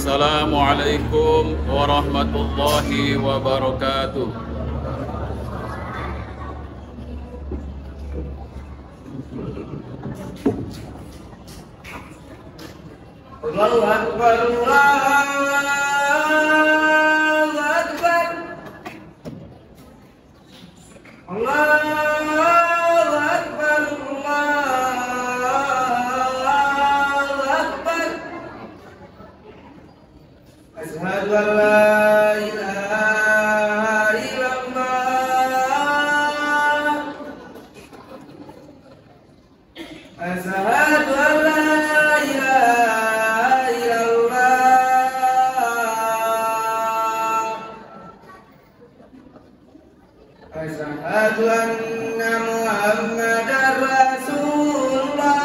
Assalamualaikum warahmatullahi wabarakatuh. Allahu Akbar, Allahu Akbar, Allahu Akbar, Allahu Akbar. Asyhadu an la ilaha illallah. Asyhadu an la Asyhadu anna Muhammadar Rasulullah.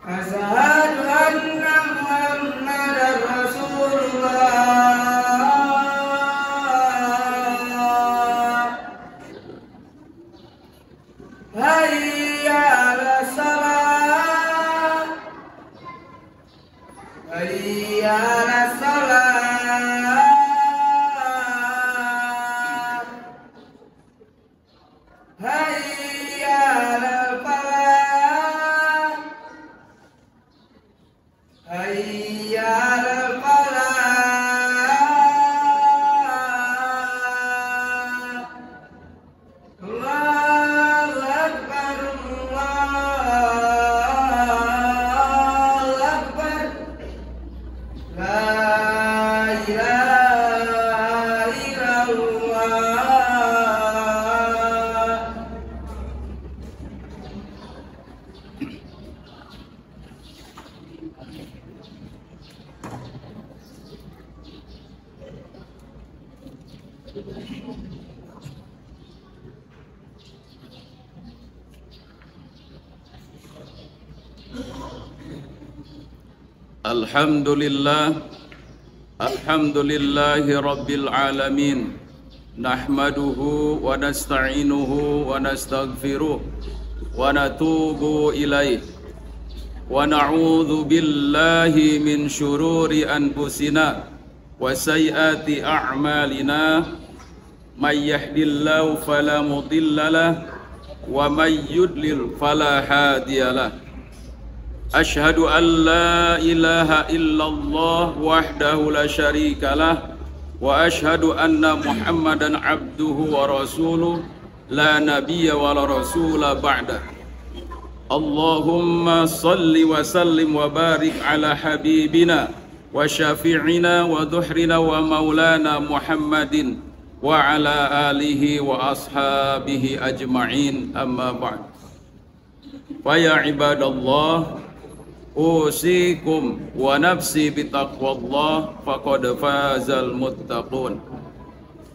Asyhadu anna Muhammadar Rasulullah. Hayya 'alas salat. Hayya 'alas salat. Hayya 'alal falah. Hayya 'alal falah. Allahu Akbar, Allahu Akbar. La ilaha illallah. Alhamdulillahi Rabbil Alamin. Nahmaduhu wa nasta'inuhu wa nastaghfiruh wa natubu ilaih wa na'udzu billahi min syururi anfusina wa sayyiati a'malina. May yahdihillahu fala mudhillalah wa may yudlil fala hadiyalah. Ashhadu an la ilaha illallah wahdahu la syarika lah wa ashhadu anna Muhammadan abduhu wa rasuluh la nabiyya wa la rasula ba'da. Allahumma salli wa sallim wa barik ala habibina wa syafi'ina wa dhuhrina wa maulana Muhammadin wa ala alihi wa ashabihi ajma'in, amma ba'd. Fa ya ibadallah, usikum wa nafsi bitaqwallah faqad fazal muttaqun.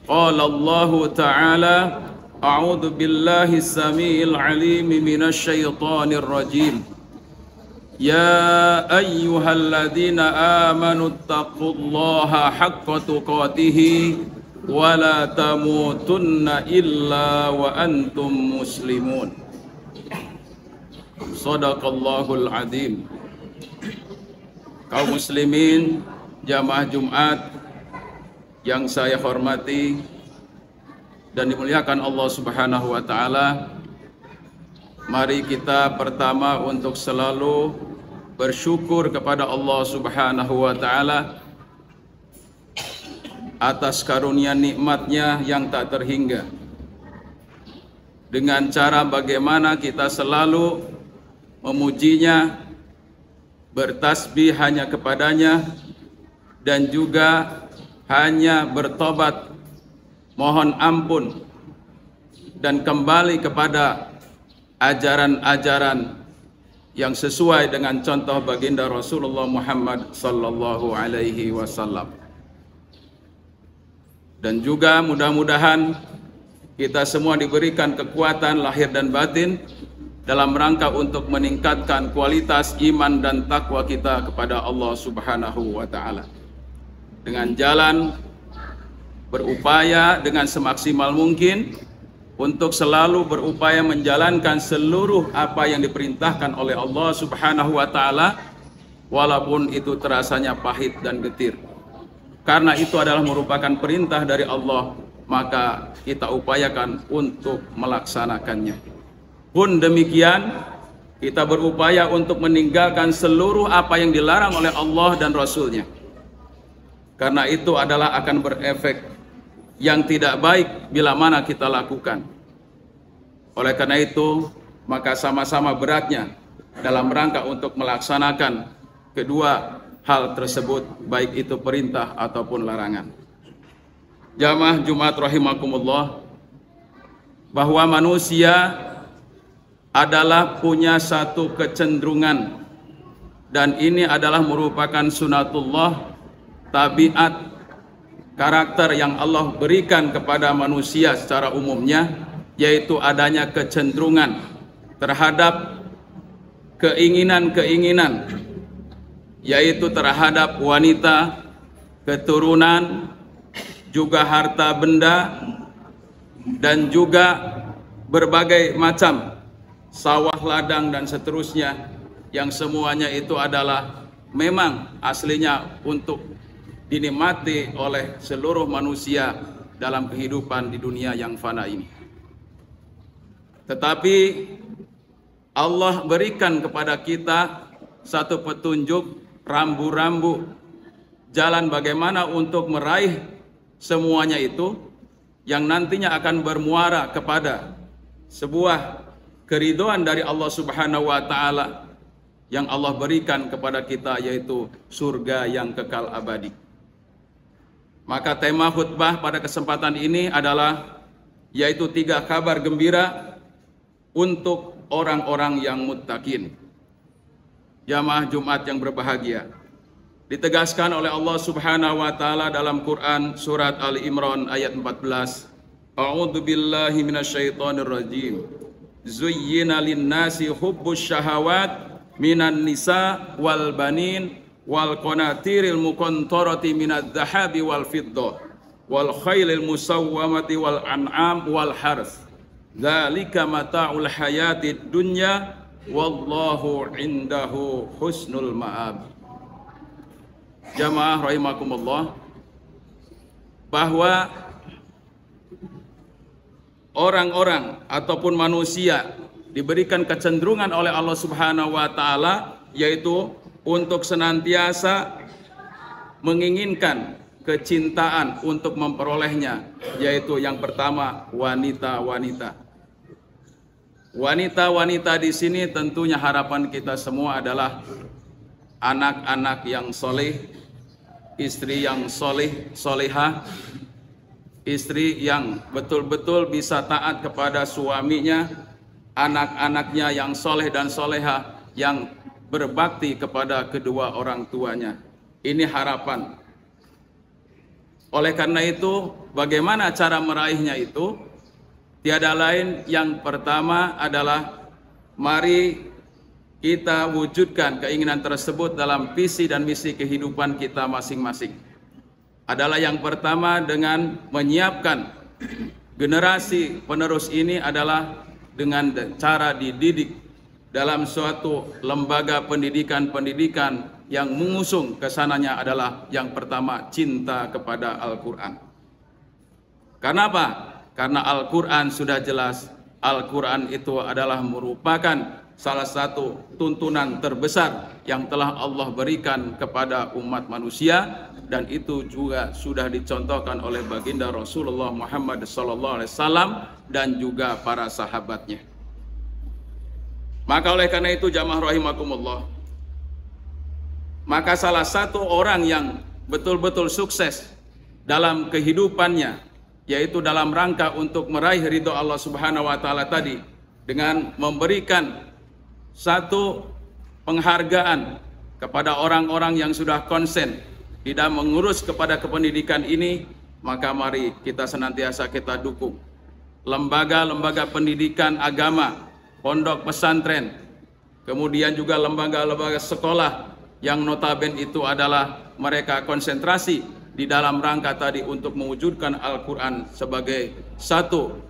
Qala Allah ta'ala, a'udzu billahi as-sami'il 'alim minasy syaithanir rajim. Ya ayyuhalladzina amanu taqullaha haqqa tuqatih wa la tamutunna illa wa antum muslimun. Shadaqallahul adzim. Kaum muslimin, jamaah Jumat yang saya hormati dan dimuliakan Allah Subhanahu wa taala, mari kita pertama untuk selalu bersyukur kepada Allah Subhanahu wa taala atas karunia nikmatnya yang tak terhingga, dengan cara bagaimana kita selalu memujinya, bertasbih hanya kepadanya, dan juga hanya bertobat, mohon ampun, dan kembali kepada ajaran-ajaran yang sesuai dengan contoh baginda Rasulullah Muhammad sallallahu alaihi wasallam. Dan juga mudah-mudahan kita semua diberikan kekuatan lahir dan batin dalam rangka untuk meningkatkan kualitas iman dan takwa kita kepada Allah Subhanahu wa taala, dengan jalan berupaya dengan semaksimal mungkin untuk selalu berupaya menjalankan seluruh apa yang diperintahkan oleh Allah Subhanahu wa taala, walaupun itu terasanya pahit dan getir. Karena itu adalah merupakan perintah dari Allah, maka kita upayakan untuk melaksanakannya. Pun demikian, kita berupaya untuk meninggalkan seluruh apa yang dilarang oleh Allah dan Rasul-Nya. Karena itu adalah akan berefek yang tidak baik bila mana kita lakukan. Oleh karena itu, maka sama-sama beratnya dalam rangka untuk melaksanakan kedua hal tersebut, baik itu perintah ataupun larangan. Jamaah Jumat rahimakumullah, bahwa manusia adalah punya satu kecenderungan, dan ini adalah merupakan sunatullah, tabiat, karakter yang Allah berikan kepada manusia secara umumnya, yaitu adanya kecenderungan terhadap keinginan-keinginan, yaitu terhadap wanita, keturunan, juga harta benda, dan juga berbagai macam sawah ladang dan seterusnya, yang semuanya itu adalah memang aslinya untuk dinikmati oleh seluruh manusia dalam kehidupan di dunia yang fana ini. Tetapi Allah berikan kepada kita satu petunjuk, rambu-rambu jalan bagaimana untuk meraih semuanya itu, yang nantinya akan bermuara kepada sebuah keridhaan dari Allah Subhanahu wa taala yang Allah berikan kepada kita, yaitu surga yang kekal abadi. Maka tema khutbah pada kesempatan ini adalah yaitu 3 kabar gembira untuk orang-orang yang muttaqin. Jamaah Jumat yang berbahagia, ditegaskan oleh Allah Subhanahu wa taala dalam Quran surat Ali Imran ayat 14. A'udzu billahi minasyaitonir rajim. Zuyyina lin-nasi hubbus syahawat minan nisa wal banin wal qanatiril muqantarati minadz zahabi wal fiddah wal khailil musawwamati wal an'am wal harth. Dzalika mata'ul hayatid dunya wallahu indahu husnul ma'ab. Jamaah rahimakumullah, bahwa orang-orang ataupun manusia diberikan kecenderungan oleh Allah Subhanahu wa taala, yaitu untuk senantiasa menginginkan kecintaan untuk memperolehnya, yaitu yang pertama wanita-wanita. Wanita-wanita di sini tentunya harapan kita semua adalah anak-anak yang soleh, istri yang soleh, solehah, istri yang betul-betul bisa taat kepada suaminya, anak-anaknya yang soleh dan solehah, yang berbakti kepada kedua orang tuanya. Ini harapan. Oleh karena itu, bagaimana cara meraihnya itu? Tiada lain, yang pertama adalah mari kita wujudkan keinginan tersebut dalam visi dan misi kehidupan kita masing-masing. Adalah yang pertama dengan menyiapkan generasi penerus ini adalah dengan cara dididik dalam suatu lembaga pendidikan yang mengusung kesananya adalah yang pertama cinta kepada Al-Quran. Kenapa? Karena Al-Quran sudah jelas, Al-Quran itu adalah merupakan salah satu tuntunan terbesar yang telah Allah berikan kepada umat manusia, dan itu juga sudah dicontohkan oleh baginda Rasulullah Muhammad SAW dan juga para sahabatnya. Maka oleh karena itu jamaah rahimakumullah, maka salah satu orang yang betul-betul sukses dalam kehidupannya, yaitu dalam rangka untuk meraih ridho Allah Subhanahu wa taala tadi, dengan memberikan satu penghargaan kepada orang-orang yang sudah konsen tidak mengurus kepada kependidikan ini, maka mari kita senantiasa kita dukung lembaga-lembaga pendidikan agama, pondok pesantren, kemudian juga lembaga-lembaga sekolah yang notaben itu adalah mereka konsentrasi di dalam rangka tadi untuk mewujudkan Al-Quran sebagai satu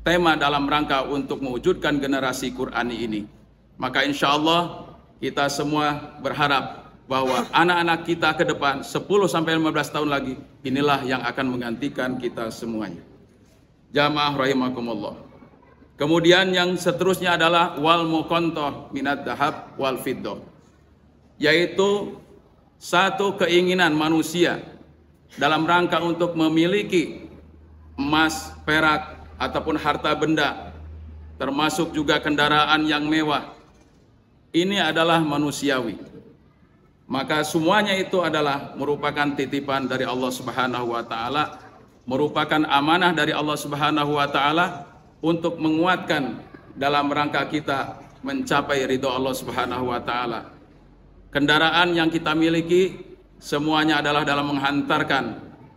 tema dalam rangka untuk mewujudkan generasi Qurani ini. Maka insya Allah kita semua berharap bahwa anak-anak kita ke depan 10-15 tahun lagi inilah yang akan menggantikan kita semuanya. Jamaah rahimakumullah. Kemudian yang seterusnya adalah wal muqantoh minad dahab wal fiddah, yaitu satu keinginan manusia dalam rangka untuk memiliki emas, perak ataupun harta benda, termasuk juga kendaraan yang mewah. Ini adalah manusiawi. Maka semuanya itu adalah merupakan titipan dari Allah Subhanahu wa taala, merupakan amanah dari Allah Subhanahu wa taala untuk menguatkan dalam rangka kita mencapai ridho Allah Subhanahu wa taala. Kendaraan yang kita miliki semuanya adalah dalam menghantarkan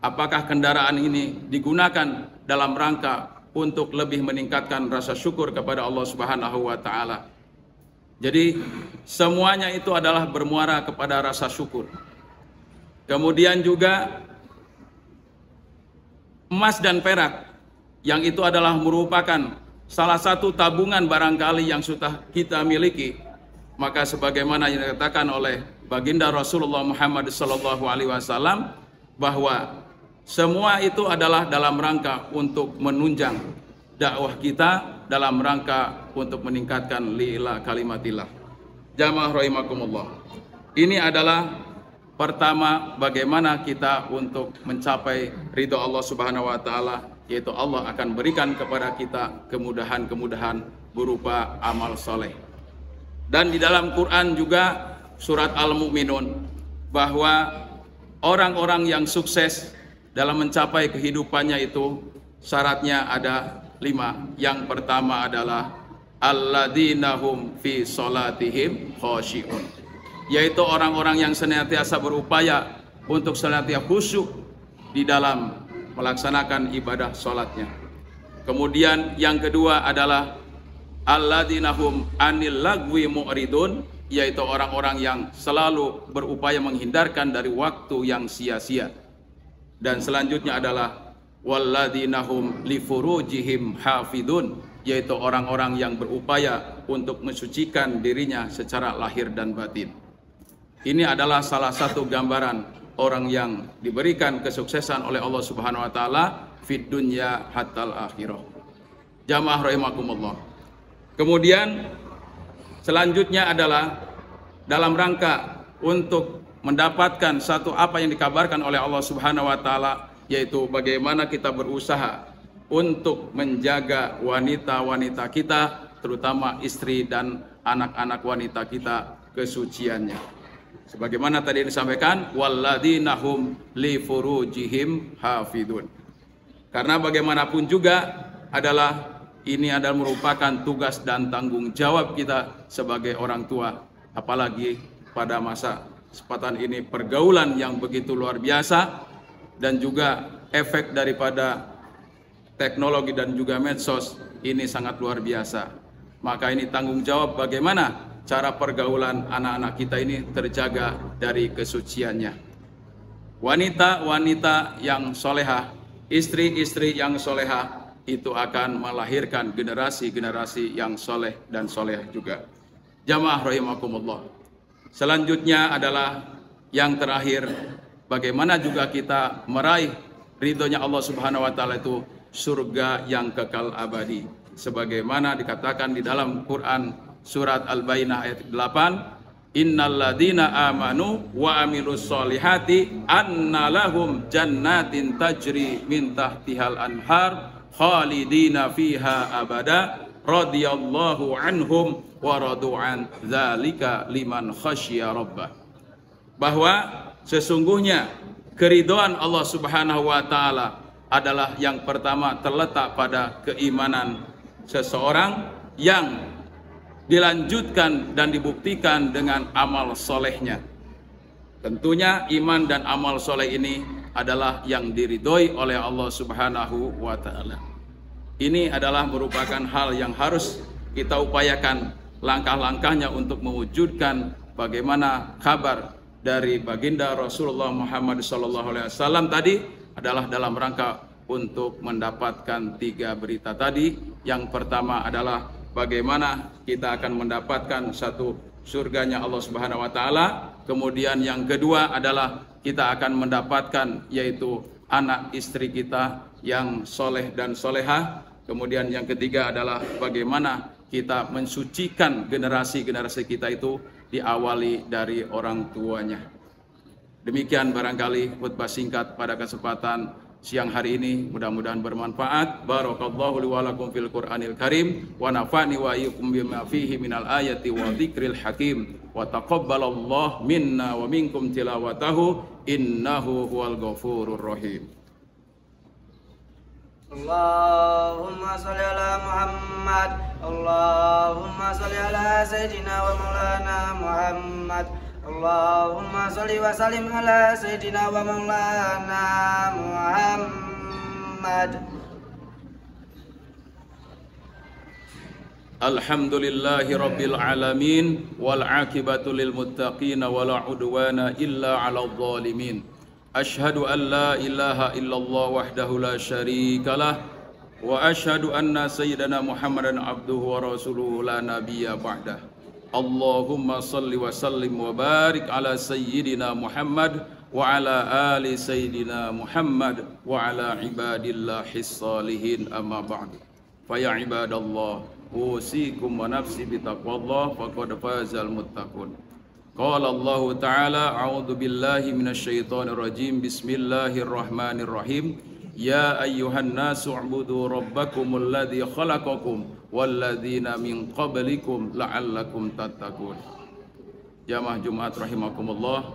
apakah kendaraan ini digunakan dalam rangka untuk lebih meningkatkan rasa syukur kepada Allah Subhanahu wa taala. Jadi semuanya itu adalah bermuara kepada rasa syukur. Kemudian juga emas dan perak, yang itu adalah merupakan salah satu tabungan barangkali yang sudah kita miliki. Maka sebagaimana yang dikatakan oleh baginda Rasulullah Muhammad SAW, bahwa semua itu adalah dalam rangka untuk menunjang dakwah kita, dalam rangka untuk meningkatkan li'ila kalimatillah. Jamaah rahimakumullah. Ini adalah pertama bagaimana kita untuk mencapai ridho Allah Subhanahu wa taala, yaitu Allah akan berikan kepada kita kemudahan-kemudahan berupa amal soleh. Dan di dalam Quran juga surat Al-Mu'minun, bahwa orang-orang yang sukses dalam mencapai kehidupannya itu syaratnya ada 5. Yang pertama adalah alladzina hum fi sholatihim khashi'un, yaitu orang-orang yang senantiasa berupaya untuk senantiasa khusyuk di dalam melaksanakan ibadah sholatnya. Kemudian yang kedua adalah alladzina hum anil lagwi mu'ridun, yaitu orang-orang yang selalu berupaya menghindarkan dari waktu yang sia-sia. Dan selanjutnya adalah walladzina hum li furujihim hafidun, yaitu orang-orang yang berupaya untuk mensucikan dirinya secara lahir dan batin. Ini adalah salah satu gambaran orang yang diberikan kesuksesan oleh Allah Subhanahu wa taala fid dunya hatal akhirah. Jamaah rahimakumullah. Kemudian selanjutnya adalah dalam rangka untuk mendapatkan satu apa yang dikabarkan oleh Allah Subhanahu wa taala, yaitu bagaimana kita berusaha untuk menjaga wanita-wanita kita, terutama istri dan anak-anak wanita kita, kesuciannya. Sebagaimana tadi disampaikan, walladzina hum li furujihim hafidun. Karena bagaimanapun juga ini adalah merupakan tugas dan tanggung jawab kita sebagai orang tua, apalagi pada masa kesempatan ini pergaulan yang begitu luar biasa, dan juga efek daripada teknologi dan juga medsos ini sangat luar biasa. Maka ini tanggung jawab bagaimana cara pergaulan anak-anak kita ini terjaga dari kesuciannya. Wanita-wanita yang solehah, istri-istri yang solehah, itu akan melahirkan generasi-generasi yang soleh dan solehah juga. Jamaah rahimakumullah. Selanjutnya adalah yang terakhir, bagaimana juga kita meraih ridhonya Allah Subhanahu wa taala itu surga yang kekal abadi. Sebagaimana dikatakan di dalam Quran surat Al-Baqarah ayat 8, innalladzina amanu wa amilus solihati anna lahum jannatin tajri min tahtihal anhar khalidina fiha abada radhiyallahu anhum wa radu'an dzalika liman khasyya rabbah. Bahwa sesungguhnya keridhaan Allah Subhanahu wa taala adalah yang pertama terletak pada keimanan seseorang yang dilanjutkan dan dibuktikan dengan amal solehnya. Tentunya iman dan amal soleh ini adalah yang diridhoi oleh Allah Subhanahu wa taala. Ini adalah merupakan hal yang harus kita upayakan langkah-langkahnya untuk mewujudkan bagaimana kabar dari baginda Rasulullah Muhammad SAW tadi adalah dalam rangka untuk mendapatkan 3 berita tadi. Yang pertama adalah bagaimana kita akan mendapatkan satu surganya Allah Subhanahu wa taala. Kemudian yang kedua adalah kita akan mendapatkan yaitu anak istri kita yang soleh dan solehah. Kemudian yang ketiga adalah bagaimana kita mensucikan generasi-generasi kita itu diawali dari orang tuanya. Demikian barangkali khutbah singkat pada kesempatan siang hari ini, mudah-mudahan bermanfaat. Barakallahu li wa lakum fil Qur'anil Karim wa nafa'ni wa iyyakum bima fihi minal ayati wa dzikril hakim wa taqabbalallahu minna wa minkum tilawatahu innahu huwal ghafurur rahim. Allahumma shalli ala Muhammad, Allahumma shalli ala Sayyidina wa Maulana Muhammad, Allahumma shalli wa sallim ala Sayyidina wa Maulana Muhammad. Alhamdulillahi rabbil alamin wal aqibatu lil muttaqin wa la udwana illa 'alal zalimin. Asyhadu an la ilaha illallah wahdahu la syarikalah wa asyhadu anna sayyidana Muhammadan abduhu wa rasuluhu la nabiyya ba'dah. Allahumma salli wa sallim wa barik ala sayyidina Muhammad wa ala ali sayyidina Muhammad wa ala ibadillahis salihin amma ba'du. Fa ya ibadallah usikum wa nafsi bitaqwallah faqad fazal muttaqun. Qala Allah Ta'ala a'udzu billahi minasyaitonir rajim. Bismillahirrahmanirrahim. Ya ayyuhan nasu u'budu rabbakumul ladzi khalaqakum walladzina min qablikum la'allakum tattaqun. Jamaah Jumat rahimakumullah,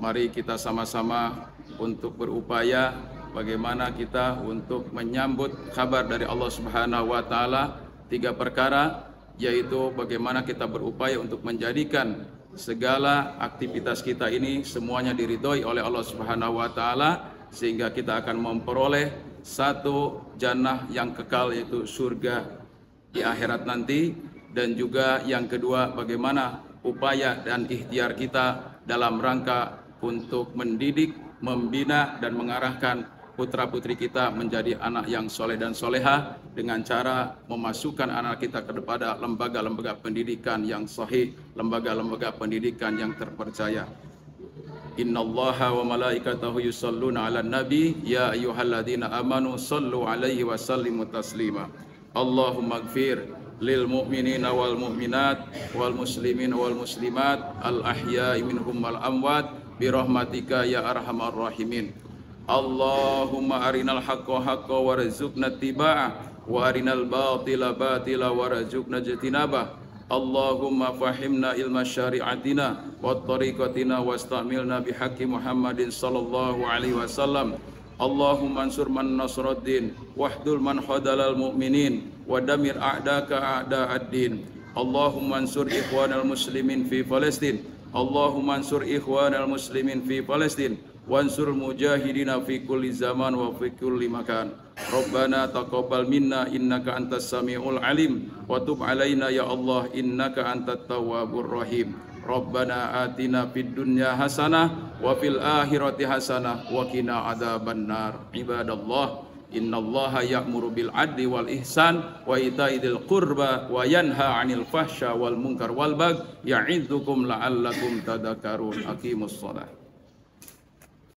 mari kita sama-sama untuk berupaya bagaimana kita untuk menyambut kabar dari Allah Subhanahu wa taala 3 perkara, yaitu bagaimana kita berupaya untuk menjadikan segala aktivitas kita ini semuanya diridhoi oleh Allah Subhanahu wa taala, sehingga kita akan memperoleh satu jannah yang kekal, yaitu surga di akhirat nanti. Dan juga yang kedua, bagaimana upaya dan ikhtiar kita dalam rangka untuk mendidik, membina dan mengarahkan putra-putri kita menjadi anak yang soleh dan soleha dengan cara memasukkan anak kita kepada lembaga-lembaga pendidikan yang sahih, lembaga-lembaga pendidikan yang terpercaya. Innallaha wa malaikatahu yusholluna 'alan nabi ya ayyuhalladzina amanu shallu 'alaihi wa sallimu taslima. Allahumma ighfir lil mu'minina wal mu'minat wal muslimina wal muslimat al ahya'i minhum wal amwat bi rahmatika ya arhamar rahimin. Allahumma arinal haqqa haqqa warzuqna ittiba'ah wa arinal batila batila warzuqna ijtinabah. Allahumma fahimna ilma syari'atina wa tariqatina wastamilna bihaqqi Muhammadin sallallahu alaihi wasallam. Allahumma ansur man nasruddin wahdul man khadalal mu'minin wa damir a'daka a'da'ad-din. Allahumma ansur ikhwanal muslimin fi Palestin. Allahumma ansur ikhwanal muslimin fi Palestin wansur mujahidina fi kulli zaman wa fi kulli makan. Rabbana taqabbal minna innaka antas samiul alim wa tub alaina ya Allah innaka antat tawwabur rahim. Rabbana atina fid dunya hasanah wa fil akhirati hasanah wa qina adzabannar. Ibadallah, innallaha ya'muru bil adli wal ihsan wa ita'i dzil qurba wa yanha 'anil fahsya wal munkar wal baghi ya'idzukum la'allakum tadhakkarun. Aqimus shalah.